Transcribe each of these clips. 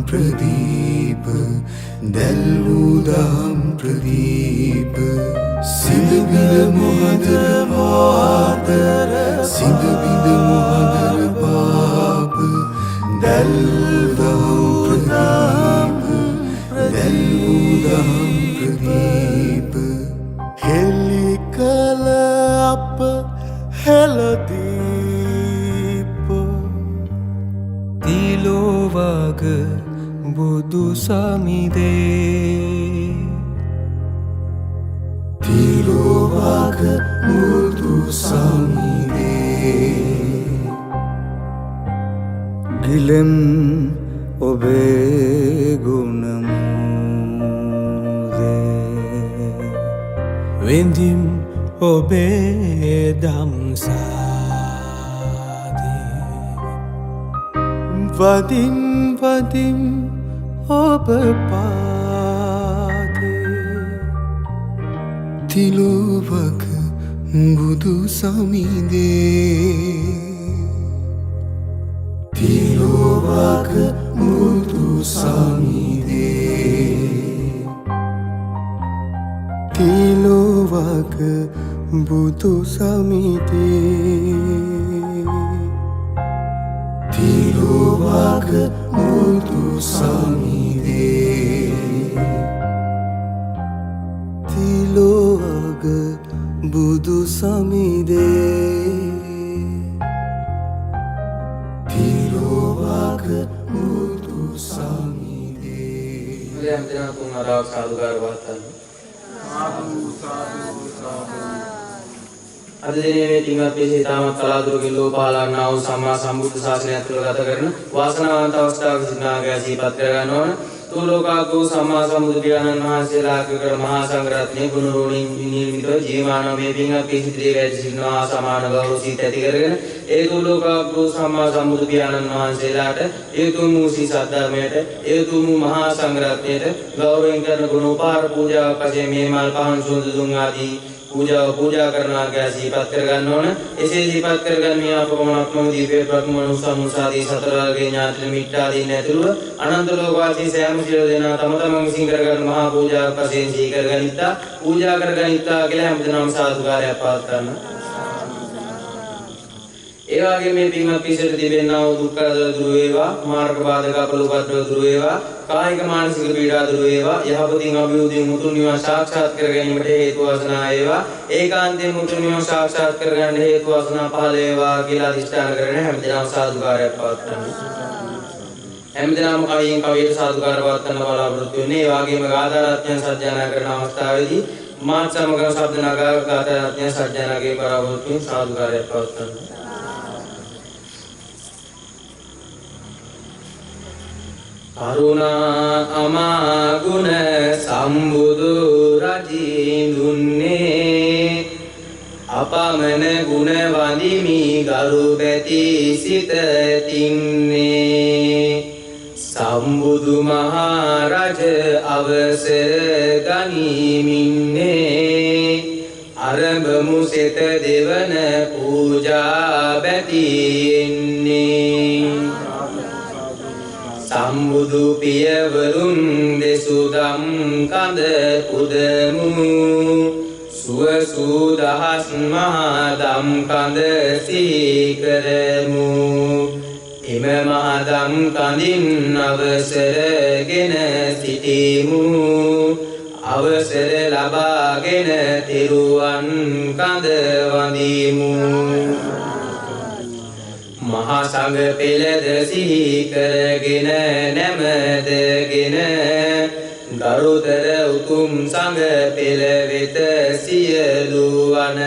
ප්‍රදීප දැල්වූදම් ප්‍රදීප සිඳබිඳ මොහදර පාතර සිඳබිඳ මොහදර පාප දැල්වූදම් ප්‍රදීප දැල්වූදම් ප්‍රදීප හෙළි කල අප හෙළදීප තිලෝවග බුදු සමිදේ තිලෝවග බුදු සමිදේ ගිලෙම් ඔබේ ගුණමුදේ වෙන්දිම් ඔබේ දම්සාදේ වදිම් වදිම් ඔබ පාදේ තිලෝවක බුදු සමිදේ තිලෝවක බුදු සමිදේ තිලෝවක බුදු සමිදේ තිලෝවක බුදු සමිදේ තිලෝවක බුදු සමිදේ තිලෝවක බුදු සමිදේ හැම දිනම තුන් ආරාවක් සාදුකාර වාර්තාව අද දිනේ මේ පින්වත් පිරිස ඉතාමත් කලාතුරකින් ලෝ පහළන්නා වූ සම්මා සම්බුද්ධ ශාසනය තුළ ගත කරන වාසනාවන්ත අවස්ථාවක සිනාගය සිහිපත් කර ගන්න ඕන. තුලෝකාග්‍රෝ සම්මා සම්බුදු පියාණන් වහන්සේලා කර මහා සංඝරත්නයේ ගුණරෝණින් නිර්මිතව ජීවමානව මේ පින්වත් පිරිස ඉදිරියේ වැඩ සිටිනවා සමාන ගෞරව සීත ඇති කරගෙන ඒ තුලෝකාග්‍රෝ සම්මා සම්බුදු පියාණන් වහන්සේලාට ඒ තුන් වූ සී සද්ධර්මයට ඒ තුන් වූ මහා සංඝරත්නයට ගෞරවයෙන් කරන ගුණ උපහාර පූජාවක් වශයෙන් මේ මල් පහන් සුවඳ දුම් ආදී पूजा करना क्या सिफत कर गන්න ඕන. එසේ සිපත් කරගන්න මේ අපමණක්ම දීපේ ප්‍රඥානුසංසාදී සතරාගේ ඥාති මිත්‍යාදී නැතුව අනන්ත ලෝකවාසී සෑම සියලු දෙනා තම තමන් විසින් කරගන්න මහා පූජාවක් වශයෙන් සිහි කරගනිත්තා පූජා කරගනිත්තා කියලා හැමදෙනාම සාදුකාරයක් පවත්වන්න. ඒ වගේම මේ පින්වත් පිරිසට තිබෙනා වූ දුක්ඛ දුරු වේවා මාර්ග බාධක අපලෝපද්‍රව දුරු වේවා කායික මානසික පීඩා දුරු වේවා යහපතින් අභිවෘද්ධිය මුතුන් නිවන් සාක්ෂාත් කර ගැනීමට හේතු වාසනා වේවා ඒකාන්තයෙන් මුතුන් නිවන් සාක්ෂාත් කර ගන්න හේතු වාසනා පහළ වේවා කියලා අධිෂ්ඨාන කරගෙන හැමදෙනාම සාදුකාරයක් පවත්වන්න. හැමදෙනාම කයින් කවියට සාදුකාර පවත්වන්න බලාපොරොත්තු වෙන්නේ. ඒ වගේම ගාථාරත්නයන් සජ්ජායනා කරන අවස්ථාවේදී මාත් සමග ශබ්ද නගා ගාථාරත්නයන් සජ්ජායනාගේ බලාපොරොත්තු වෙන සාදුකාරයක් පවත්වන්න. කරුණා අමාගුණ සම්බුදු රජිඳුන්නේ අපමණ ගුණ වඳිමි ගරු බැති සිත තින්නේ සම්බුදු මහා රජ අවසර ගනිමින්නේ අරඹමු සිත දෙවන පූජා බැතිෙන්නේ සම්බුදු පියවරුන් දෙසුදම් කඳ පුදමු සුවසුදහස් මහා දම් කඳ සීකරමු එම මහා දම් කඳින් අවසරගෙන සිටිමු අවසර ලබාගෙන තිරුවන් කඳ වඳිමු මහා සංඝ පෙළද සිහි කරගෙන නැමදගෙන ගරුතර උතුම් සංඝ පෙළ වෙත සියලු වන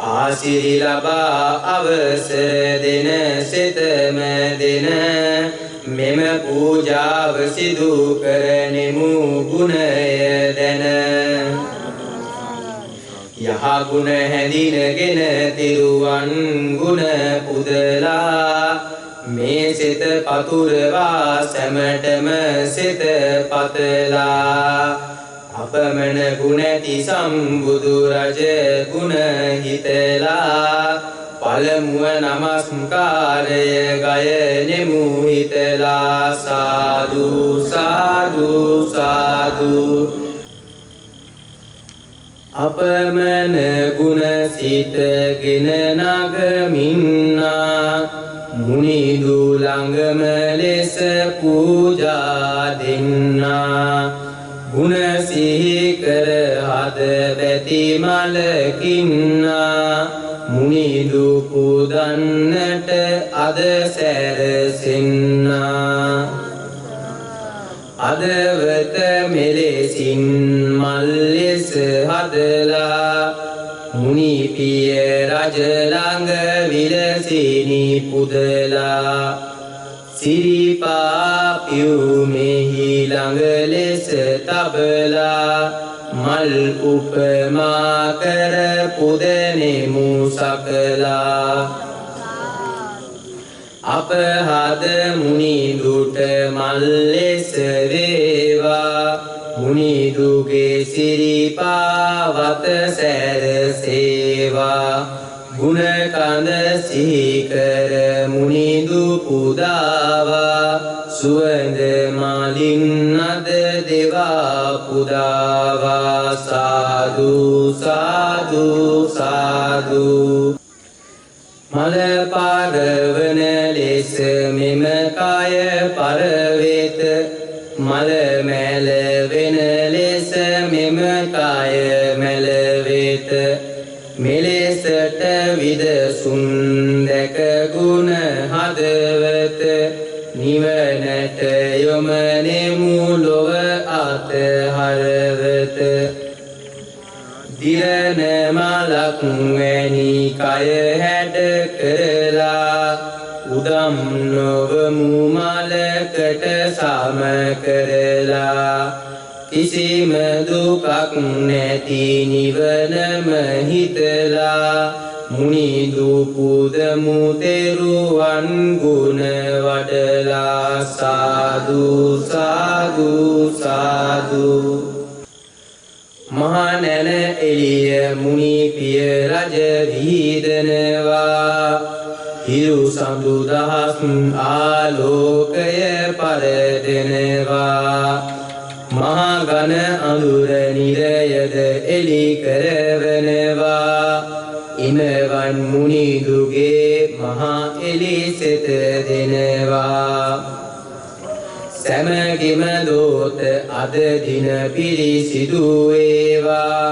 ආශිරි ලබා අවසර දෙන සිතම දෙන මෙම පූජාව සිදු කරනෙමු ගුණය දැන යහ ගුණ හැඳිනගෙන තිරුවන් ගුණ පුදලා මේ සිත පතුරවා සැමටම සිත පතලා අපමණ ගුණ ඇති සම්බුදු රජ ගුණ හිතලා පළමුව නමස්කාරය ගයනෙමු හිතලා සාදු සාදු සාදු අපමණ ගුණ සිතගෙන නගමින්නා මුනිදු ළඟම ලෙස පූජා දෙන්නා ගුණ සිහි කර හද බැති මලකින්නා මුනිදු පුදන්නට අද සැරසෙන්නා අදවත මෙලෙසින් මල් ලෙස හදලා මුනි පිය රජ ළඟ විලසිනි පුදලා සිරිපා පියුමෙහි ළඟ ලෙස තබලා මල් උපමා කර පුදනෙමු සකලා අපහද මුනිදුට මල් ලෙස වේවා මුනිදුගේ සිරිපා වත සැරසේවා ගුණ කඳ සිහි කර මුනිදු පුදාවා සුවඳ මලින් අද දෙවා පුදාවා සාදු සාදු සාදු මල පාරවන ලෙස මෙම කය පරවෙත මල මැල වෙන ලෙස මෙම කය මැල වෙත මෙලෙසට විදසුන් දැක ගුණ හදවත නිවනට යොමනෙමු ලොව අතහරවත දිරන මලක් වැනි කය හැඩ කරලා උදම් නොවමු මලකට සම කරලා කිසිම දුකක් නැති නිවනම හිතලා මුනිදු පුදමු තෙරුවන් ගුණ වඩලා සාදු සාදු සාදු මහනැන එළිය මුනි පිය රජ විහිදනවා හිරු සඳු දහස් ආලෝකය පරදෙනවා මහා ඝන අඳුර නිරයද එලි කරවනවා ඉමවන් මුනිදුගේ මහා එලි සෙත දෙනවා සැමගිම දෝත අද දින පිරිසිදු වේවා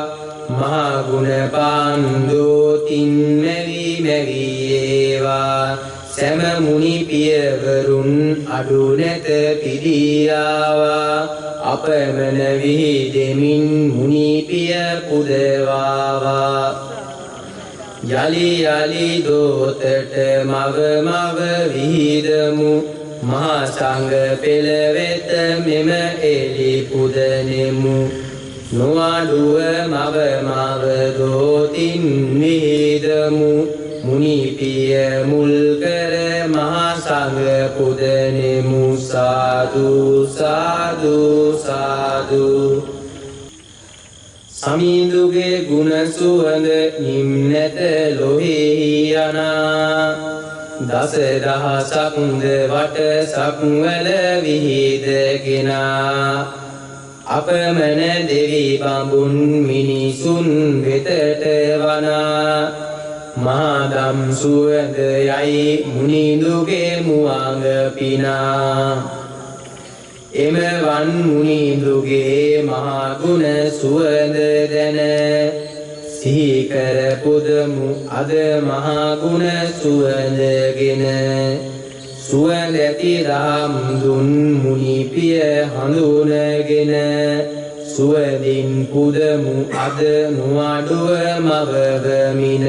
මහා ගුණ පාන්දෝතින් මැවි මැවි ඒවා සැම මුනි පියවරුන් අඩු නැත පිළියාවා අපමණ විහිදෙමින් මුනි පිය පුදවාවා යලි යලි දෝතට මව මව විහිදමු මහා සංඝ පෙළ වෙත මෙම එලි පුදනෙමු නොඅඩුව මව මව දෝතින් විහිදමු මුනි පිය මුල් කර මහා සංඝ පුදනෙමු සාදු සාදු සාදු සමිඳුගේ ගුණ සුවඳ නිම්නත ලොහෙහි යනා දස දහසක්ද වටසක් වල විහිදගෙනා අපමණ දෙවි බඹුන් මිනිසුන් වෙතට වනා මහදම් සුවඳ යයි මුනිදුගේ මුවඟ පිනා එමවන් මුනිදුගේ මහා ගුණ සුවඳ දැන සිහි කර පුදමු අද මහා ගුණ සුවඳගෙන සුවඳ ඇති රාම් දුන් මුනි පිය හඳුනගෙන සුවඳින් පුදමු අද නොඅඩුව මවවමින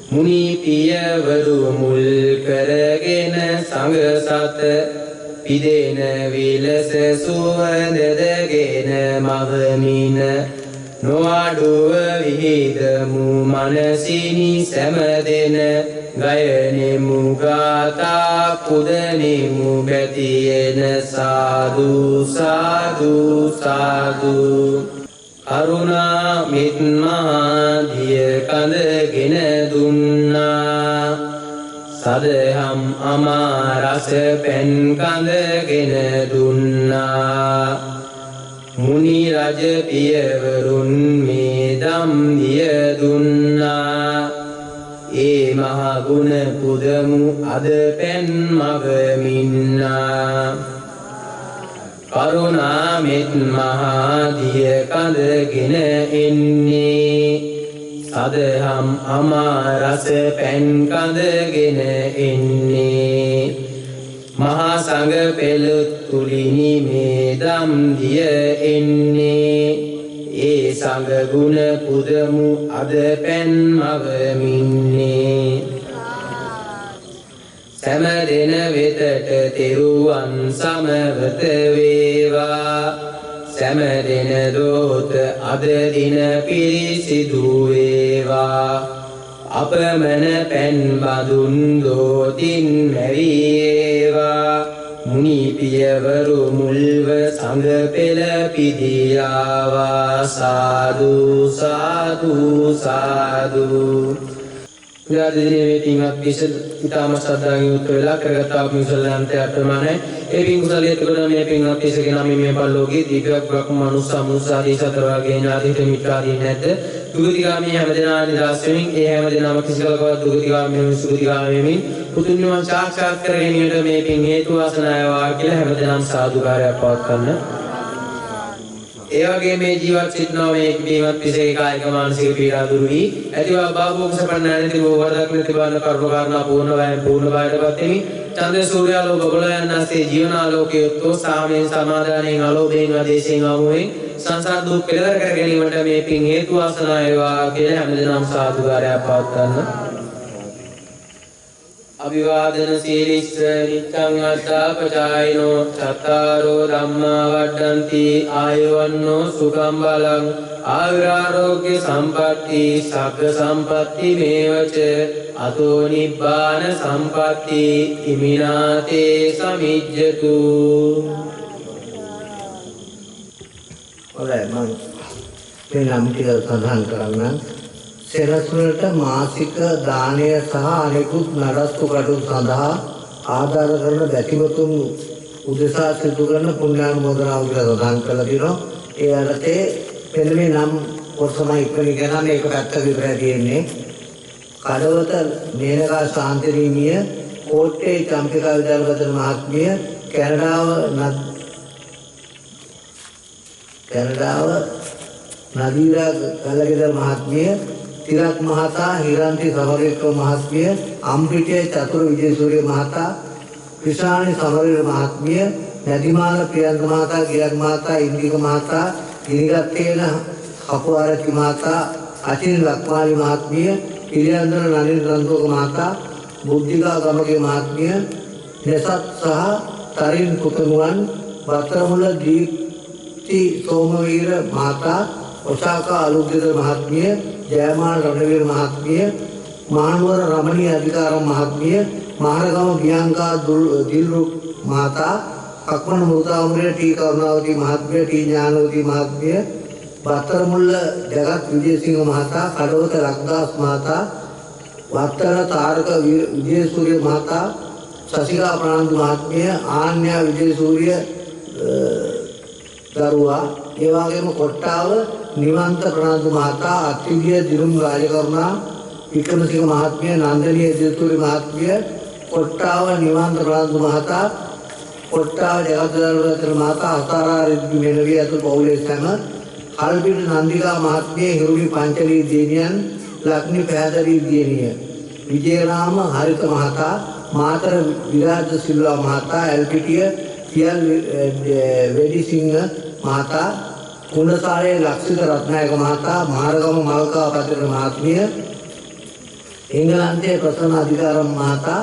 මුනි පියවරු මුල් කරගෙන සංඝ සත පිදෙන විලස සුවඳදගෙන මවමින නොඅඩුව විහිදමු මනසිනි සැමදෙන ගයනෙමු ගාථා පුදනෙමු බැතියෙන සාදු සාදු සාදු කරුණා මෙත් මහා දිය කඳගෙන දුන්නා සදහම් අමා රස පැන් කඳගෙන දුන්නා මුනි රජ පියවරුන් මේ දම් දිය දුන්නා ඒ මහ ගුණ පුදමු අද පැන් මග මින්නා කරුණා මෙත් මහා දිය කඳගෙන එන්නේ සදහම් අමා රස පැන් කඳගෙන එන්නේ මහා සංඝ පෙළ තුලිනි මේ දම් දිය එන්නේ ඒ සංඝ ගුණ පුදමු අද පැන් මග මින්නේ සෑම දින වෙතට තෙරුවන් සමවත වේවා සෑම දින දෝත අද දින පිරිසිදු වේවා අපමණ පෙන් බඳුන් දෝතින් මැරියේවා මුනි පියවරු මුල්ව සංඝ පෙළ පිදියාවා සාදු සාදු සාදු යාදිනේ පින්වත් පිසල් ඊටම සද්ධාගෙන් යුක්ත වෙලා කරගත්තා කුසලයන්ට ප්‍රමාණයි ඒ පින් කුසලයේ තුන මේ පින්වත් පිසගේ නම් මේ පල්ලෝකේ දීපයක් බ්‍රහ්ම මනුස්ස මුසාදී සතර වර්ගයේ ඥාතිට මිත්‍රාදී නැද්ද දුගතිගාමී හැමදෙනා නිදාස් වෙමින් ඒ හැමදෙනාම කිසිලකවත් දුගතිගාමී සුගතිගාමී පුතුන් නිවන් සාක්ෂාත් කර ගැනීමට මේ පින් හේතු වාසනා වේවා කියලා හැමදෙනාම සාදුකාරයක් පවත්වන්න ඒ වගේ මේ ජීවත් සිටනවා මේ බීමත් පිසේ කායික මානසික පීඩා දුරු වී ඇතිව බාබෝක සපන්නෑනති වරදක් නැති බාන කරුණ කාරණා පූර්ණ බාහිරපත් වෙමි චන්ද්‍ර සූර්යාලෝක බබල යන්නාසේ ජීවනාලෝකයේ උත්තෝ සාමයෙන් සමාදානයෙන් අලෝභයෙන් ආදේශයෙන් ආමෝයෙන් සංසාර දුක් කෙලවර කර ගැනීමට මේ පින් හේතු වාසනා වේවා කියලා හැමදෙනාම සාදුකාරයක් පවත්වන්න අභිවාදන සීලිස්ස නිච්ඡං අත්තාපචායිනෝ චත්තාරෝ ධම්මා වඩ්ඩಂತಿ ආයවන්නෝ සුඛං බලං ආයුරාෝග්‍ය සම්පatti සග්ග සම්පatti මේවච අතෝ නිබ්බාන සම්පatti ඉමිනාතේ සමිජ්ජතු ඔලයි මම මේ නම් ටික සඳහන් කරන්න සෙනසුනට මාසික දානය සහ අනෙකුත් නඩත්තු කටයුතු සඳහා ආදාර කරන බැතිමතුන් උදෙසා සිදු කරන පුණ්‍යානුමෝදනාව කියලා සඳහන් කරලා තියෙනවා. ඒ අර්ථයේ මෙන්න මේ නම් කොටසමයි ඉක්මනින් ගණන්නේ ඒක පැත්තක විතරයි තියෙන්නේ. කඩවත මේනකා ශාන්තිරීමිය කෝට්ටේ චම්පිකා විද්‍යාලගත මහත්මිය කැනඩාව නදීරා කල්ලගෙදර මහත්මිය තිලක් මහතා හිරන්ති සමරේක්‍ර මහත්මිය අම්පිටිය චතුර විජේසූරිය මහතා ක්‍රිෂානි සමරේර මහත්මිය නැදිමාල ප්‍රියන්ත මහතා ගියක් මහතා ඉන්දික මහතා ගිනිගත්තේන කපුආරච්චි මහතා අචින් ලක්මාලි මහත්මිය ඉරියන්දර නලින් රන්තෝක මහතා බුද්ධිකා ගමගේ මහත්මිය නැසත් සහ තරින් පුතණුවන් වතරමුල දීප්ති සෝමවීර මහතා ඔසාකා අලුත්ගෙදර මහත්මිය ජයමාන රණවීර මහත්මිය මහනුවර රමණී අධිකාරම් මහත්මිය මහරගම බියංකා දිල්රුක් මහතා අක්මන මුර්තාවුරේ ටී කරුණාවති මහත්මිය ටී ඥානවති මහත්මිය බත්තරමුල්ල ජගත් විජේසිංහ මහතා කඩවත ලක්දාස් මහතා වත්තර තාරක විජේසූරිය මහතා සසිකා ප්‍රාන්දු මහත්මිය ආන්‍යා විජේසූරිය දරුවා ඒ වගේම කොට්ටාව නිවන්ත ප්‍රනාන්දු මහතා අත්විදිය දිරුම් රාජකරුණා වික්‍රමසිංහ මහත්මිය නන්දනී විජේසූරිය මහත්මිය කොට්ටාව නිවන්ත ප්‍රනාන්දු මහතා කොට්ටාව ජගත්දරවතර මහතා අසාරා රිද්දි මෙලවිය අතුරු පවුලේ සැම කල්පිට නන්දිකා මහත්මිය හිරුලි පංචලී දේනියන් ලක්නි පෑදරී දියණිය විජේරාම හරිත මහතා මාතර විරාජ සිල්වා මහතා එල්පිටිය සියල් වෙඩිසිංහ මහතා කුණසාරේ ලක්ෂිත රත්නායක මහතා මහරගම මල්කා පතිර මහත්මිය එංගලන්තයේ ප්‍රසන්න අධිකාරම් මහතා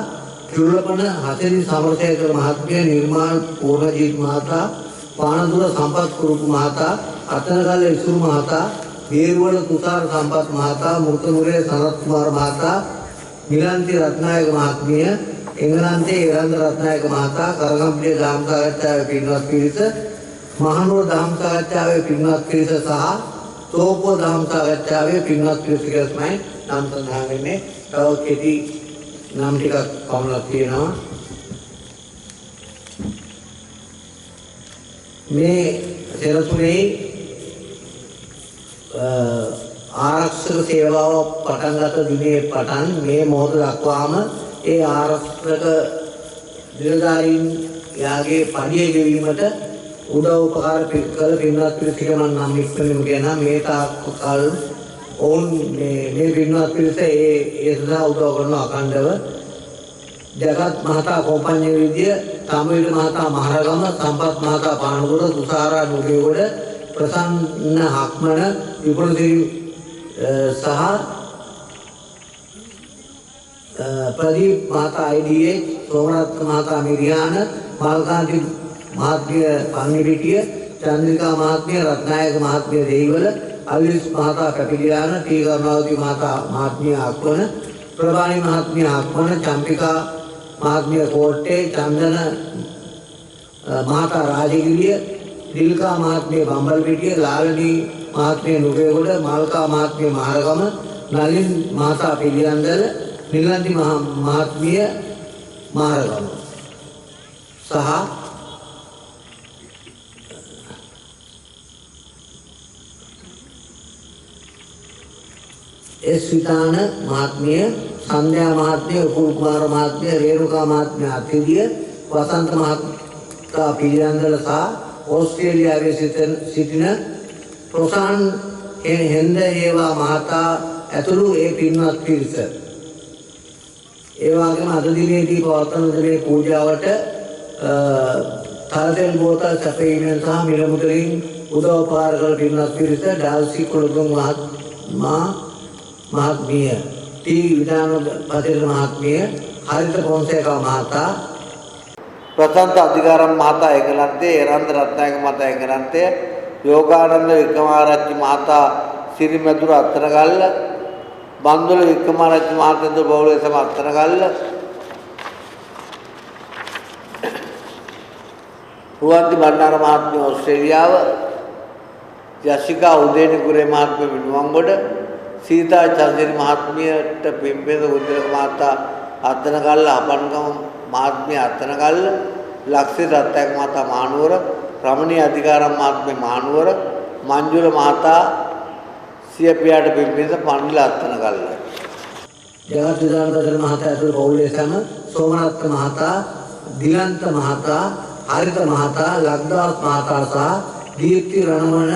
චුල්ලපන හතෙනි සමරසේකර මහත්මිය නිර්මාල් පූර්ණජීත් මහතා පානදුර සම්පත් කුරුපු මහතා අතනගල්ල ඉසුරු මහතා දේරුවල තුෂාර සම්පත් මහතා මුර්තමුරේ සනත් කුමාර මහතා මිලන්ති රත්නායක මහත්මිය එංගලන්තයේ ඉරන්ද රත්නායක මහතා කරගම්පිටිය දහම් සාකච්ඡාවේ පින්වත් පිරිස මහනුවර දහම් සාකච්ඡාවේ පින්වත් පිරිස සහ තෝපෝ දහම් සාකච්ඡාවේ පින්වත් පිළිසික තමයි නම් සඳහන් වෙන්නේ. තව කෙටි නම් ටිකක් පමණක් තියෙනවා. මේ සෙනසුනේ ආරක්ෂක සේවාව පටන් ගත දිනේ පටන් මේ මොහොත දක්වාම ඒ ආරක්ෂක නිලධාරීන් යාගේ පඩිය ගෙවීමට උදව් උපකාර කළ පින්වත් පිරිසක මම නම් ඉක්මනින්ම කියනවා මේ තාක්කල් ඔවුන් මේ පින්වත් පිරිස ඒ සඳහා උදව් කරන අඛණ්ඩව ජගත් මහතා කොම්පඤ්ඤේ විද්‍ය තමවිල මහතා මහරගම සම්පත් මහතා පානගොඩ තුෂාරා නුගේගොඩ ප්‍රසන්න හක්මන විපුලසිරි සහ ප්‍රදීප් මහතා IDA සෝමරත්න මහතා මිරියාන මාල්කාන්ති මහත්මිය පන්නිපිටිය චන්ද්‍රිකා මහත්මිය රත්නායක මහත්මිය දෙහිවල අවිරිස් මහතා කපිලියාන ටී කරුණාවති මහතා මහත්මිය අක්වන ප්‍රභානි මහත්මිය අක්වන චම්පිකා මහත්මිය කෝට්ටේ චන්දන මහතා රාජගිරිය දිල්කා මහත්මිය බම්බල්පිටිය ලාලනී මහත්මිය නුගේගොඩ මල්කා මහත්මිය මහරගම නලින් මහතා පිළියන්දල නිලන්ති මහත්මිය මහරගම සහ එස් විතාන මහත්මිය සංධ්‍යා මහත්මිය උපුල් කුමාර මහත්මිය රේණුකා මහත්මිය අතිදිය වසන්ත මහතා පිළියන්දල සහ ඕස්ට්‍රේලියාවේ සිටින ප්‍රොසාන් හෙන්ද ඒවා මහතා ඇතුළු ඒ පින්වත් පිරිස ඒ වගේම අද දිනේදී පවත්වන මේ පූජාවට තල්තෙල් බෝතල් සැපයීමෙන් සහ මිල මුදලින් උදව්පකාර කළ පින්වත් පිරිස ඩාල්සි කුළුතුංග මහත්මිය ටී විධාන පතිර මහත්මිය හරිත පොන්සේකා මහතා ප්‍රසන්ත අධිකාරම් මහතා එංගලන්තයේ එරන්ද රත්නායක මහතා එංගලන්තයේ යෝගානන්ද වික්‍රමාරච්චි මහතා සිරිමැදුර අත්තරගල්ල බන්දුල වික්‍රමාරච්චි මහතෙන්ද බෞලේ සම අත්තරගල්ල රුවන්ති බණ්ඩාර මහත්මිය ඕස්ට්‍රේලියාව යශිකා උදේනිකුරේ මහත්මිය මිනුවන්ගොඩ සීතා චන්දිරි මහත්මියට පිම්පේද උද්දලක මහතා අත්තරගල්ල අපන්ගම මහත්මිය අත්තරගල්ල ලක්ෂිත රත්නායක මහතා මානුවර රමණී අධිකාරම් මහත්මිය මානුවර මංජුල මහතා සිය පියාට පිම්පේද පන්විල අත්තරගල්ල ජගත් විදාන පතර මහතා ඇතුළු පවුලේ සම සෝමරත්න මහතා දිලන්ත මහතා හරිත මහතා ලක්දාස් මහතා සහ දීප්ති රණවන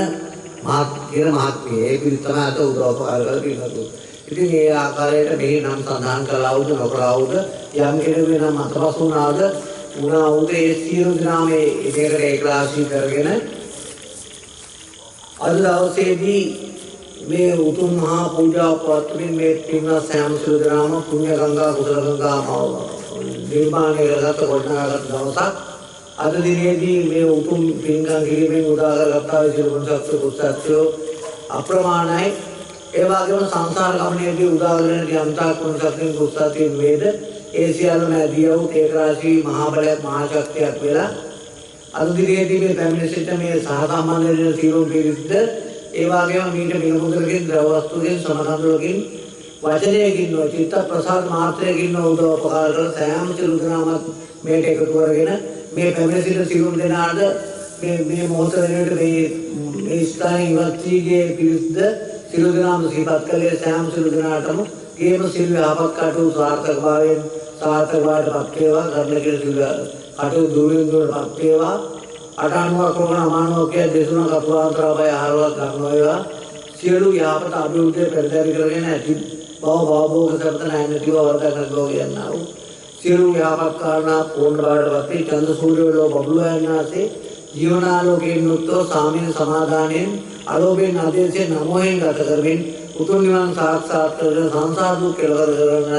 මහත්මිය ඒ පිරිස තමයි අත උදව්පකාර කරලා පිළිගන්නු. ඉතින් මේ ආකාරයට මෙහි නම් සඳහන් කළාවුද නොකළාවුද යම් කෙනෙකුගේ නම් අතපසු වුණාද වුණාවුද ඒ සියලු දෙනා මේ එකකට ඒකලාශී කරගෙන අද දවසේදී මේ උතුම් මහා පූජා පවත්වමින් මේ පින්වත් සෑම සියලු දෙනාම පුණ්‍ය ගංගා කුසල ගංගා නිර්මාණය කරගත් කොටනාගත් දවසක් අද දිනේදී මේ උතුම් පින්කම් කිරීමෙන් උදා කරගත්තා විසිරු කුසත්ව කුසත්වෝ අප්‍රමාණයි. ඒ වගේම සංසාර ගමනේදී උදා කරගෙන යම්තාක් කුසත්වෙන් කුසත්වෙන් වේද ඒ සියල්ලම ඇදී වූ තේකරාශී මහා බලයක් මහා ශක්තියක් වෙලා අද දිනේදී මේ පැමිණ සිට මේ සහසම්බන්ධ වෙන සියලුම පිරිසද ඒ වගේම මීට මිලමුදලකින් ද්‍රව වස්තුකින් සමකන්දලකින් වචනයකින් චිත්ත ප්‍රසාද මාත්‍රයකින් උදව්පකාර කර සෑම සියලු දෙනාමත් මේට එකතු කරගෙන මේ පැමිණ සිට සියලුම දෙනාද මේ මොහොත වෙනුවට මේ ස්ථානයේ ඉවත්ීගේ පිරිසද සියලු දෙනාම සිහිපත් කළේ සෑම සියලු දෙනාටම ගේම සිල් යහපත් කටයුතු සාර්ථකභාවයෙන් සාර්ථකභාවයටපත් වේවා කරන කියලා සිල් කටයුතු දුරින් දුරටපත් වේවා අටානුවක් වුණ අමානුවකයේ දේශනා කතුආන්තරාබය ආහාරවත් ගන්නවා සියලු යහපත අභිවෘද්ධිය පෙරදරි කරගෙන ඇති බව භවෝග සම්පත නැතිව වර්ධනය කරගෝ කියනවා වූ සියලු යහපත් කාරණා පූර්ණ බවටපත් වී චන්ද සූර්යවල බබළුවන්නාසේ ජීවනාලෝකයෙන් යුක්තව සාමීන සමාදානයෙන් අලෝභයෙන් ආදේශයෙන් නමෝයෙන් ගත කරමින් උතුම් නිවන් සාක්ෂාත් කරගෙන සංසාර දුක් කෙලවර කරන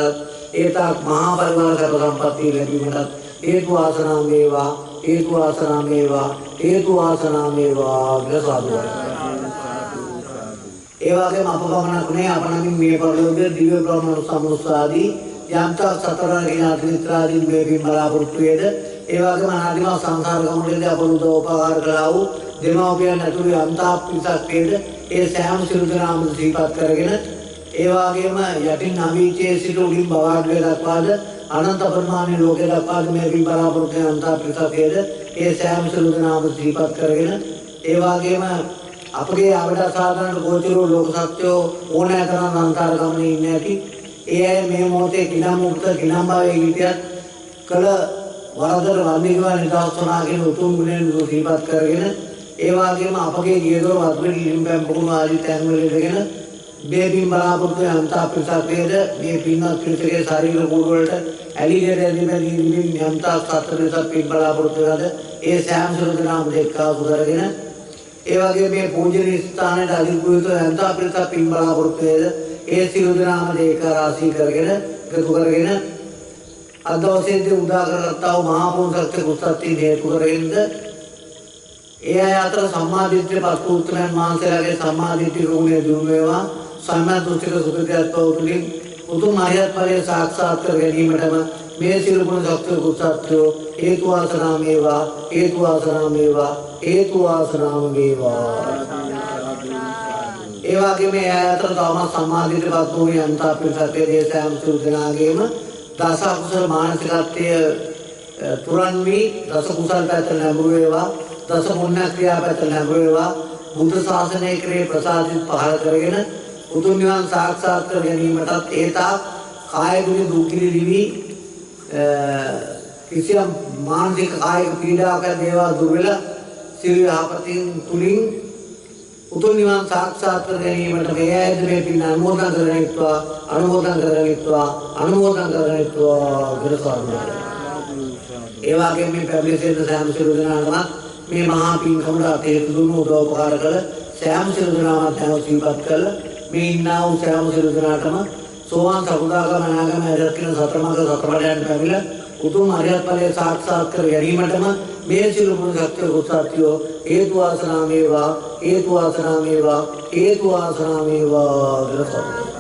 ඒතාක් මහා පරිවාර සර්ව සම්පත්තිය ලැබීමට හේතු වාසනා වේවා හේතු වාසනා වේවා හේතු වාසනා වේවා ගසාදුවා. ඒ වගේම අප පමණක් නේ අප නමින් මේ පරිලෝකයේ දිව්‍ය බ්‍රහ්මණු සමුස්සාදී යම්තා සතරගෙන අතිත්‍රාදී මේ පින් බලාපොරොත්තු වේද ඒ වගේම අනාදිමත් සංසාර ගමනේදී අප උදව්පකාර කළා වූ දෙමව්පියන් ඇතුළු යන්තා පිරිසක් වේද ඒ සෑම සියලු දෙනාම සිහිපත් කරගෙන ඒ වගේම යටින් අවීචයේ සිට උඩින් බවාඩුවේ දක්වාද අනන්ත පරිමාණයේ ලෝකේ දක්වාද මේ පින් බලාපොරොත්තු වෙන යන්තා පිරිසක් වේද ඒ සෑම සියලු දෙනාම සිහිපත් කරගෙන ඒ වගේම අපගේ අවඩ සාධනට ගෝචරෝ ලෝක සත්‍යෝ ඕනෑ තරම් අන්තර ගමනේ ඉන්නේ ඇති ඒ අය මේ මොහොතේ කිනම් මුක්ත කිනම් භවයේ හිටියත් කළ වරදර වර්ණිකව නිදහස් වුණා කියන උතුම් ගුණයෙන් සිහිපත් කරගෙන ඒ වගේම අපගේ ගියදොර වත්පිට ඉරිම්බැම් පොකුණු ආදී තැන්වල ඉඳගෙන මේ පින් බලාපොරොත්තු වෙන අන්තා පිරිසක් වේද මේ පින්වත් පිරිසගේ ශරීර කූඩු වලට ඇලිලට ඇලිමැලි යන්තා සතර පිරිසක් පින් බලාපොරොත්තු වෙනද ඒ සෑම සියලු දෙනාම දෙක්කාසු කරගෙන ඒ වගේ මේ පූජනීය ස්ථානයේ අධිපූජිත යන්තා පිරිසක් පින් බලාපොරොත්තු වේද ඒ සියලු දෙනාම දෙක රාශී කරගෙන එකතු කරගෙන අද දවසේදී උදා කරගත්තා වූ මහා පුණ්‍ය කුසත්ති හේතු කරගෙනද ඒ අය අතර සම්මාදිට්ඨිය පස්පූත්‍රයන් වහන්සේලාගේ සම්මාදිට්ඨිය ගුණය දුරු වේවා සම්මාදිට්ඨික සුඛිතත්ව උතුලින් උතුම් ආයත් ඵලයේ සාක්ෂාත් කර ගැනීමටම මේ සියලු ගුණ ශක්තිය කුසත්ත්වෝ හේතු වාසනා වේවා හේතු වාසනා වේවා හේතු වාසනා වේවා ඒ වගේම මේ අය අතර තවම සම්මාදිට්ඨිය පස්පූර්ණ යන්තා පිරිසක් දේශයන් සියලු දෙනාගේම දස කුසල මානසිකත්වය තුරන් වී දස කුසල පැත්තට නැඹුරු වේවා දස පුණ්‍ය ක්‍රියා පැත්තට නැඹුරු වේවා බුද්ධ ශාසනයේ ක්‍රේ ප්‍රසාදිත පහළ කරගෙන උතුම් නිවන් සාක්ෂාත් කර ගැනීමටත් ඒතා කාය ගුණ දුක්ඛිනි දිවි කිසියම් මානසික කායික පීඩාවක් දේවා දුර වෙලා සිල් යහපතින් තුලින් උතුම් නිවන් සාක්ෂාත් කර ගැනීමට මේ ඇයිද මේ පින් අනුමෝදන් කරගනිත්වා අනුමෝදන් කරගනිත්වා අනුමෝදන් කරගනිත්වා ගුරුසාරණ ඒ වගේම මේ පැමිණෙන සෑම සියලු දෙනාටම මේ මහා පින්කමට අතේතු දුන්නු උදව්පකාර කළ සෑම සියලු දෙනාම දැනව සිහිපත් කළ මේ ඉන්නා වූ සෑම සියලු දෙනාටම සෝවාන් සකදාගාම අනාගාම ඇරෙකින සතරමඟ සතරවැයන් පැමිණ උතුම් අරියත් ඵලයේ සාක්ෂාත් කර ගැනීමටම මේ සියලු ගුණ ශක්තිය කුසත්ත්වෝ හේතු වාසනා වේවා හේතු වාසනා වේවා හේතු වාසනා වේවා